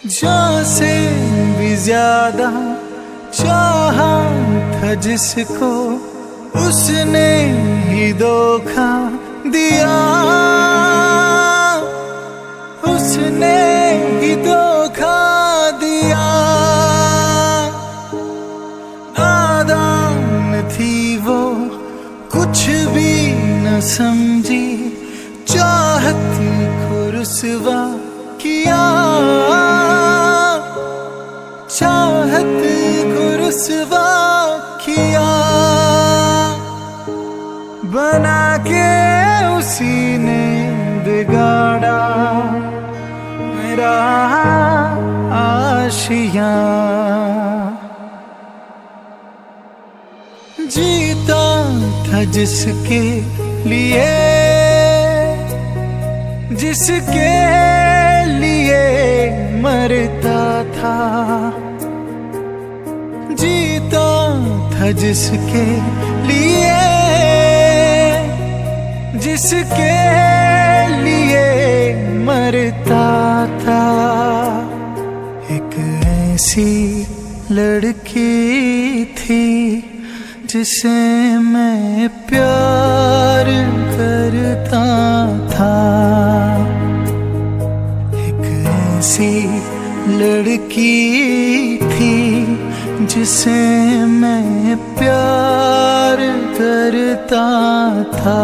जान से भी ज्यादा चाहा था जिसको, उसने ही धोखा दिया, उसने ही धोखा दिया। नादान थी वो, कुछ भी न समझी, चाहती को रुसवा किया, चाहत को रुसवा किया। बना के उसी ने बिगाड़ा मेरा आशियाँ। जीता था जिसके लिए, जिसके लिए मरता था, जीता था जिसके लिए, जिसके लिए मरता था। एक ऐसी लड़की थी जिसे मैं प्यार करता था, एक ऐसी लड़की थी जिसे मैं प्यार करता था।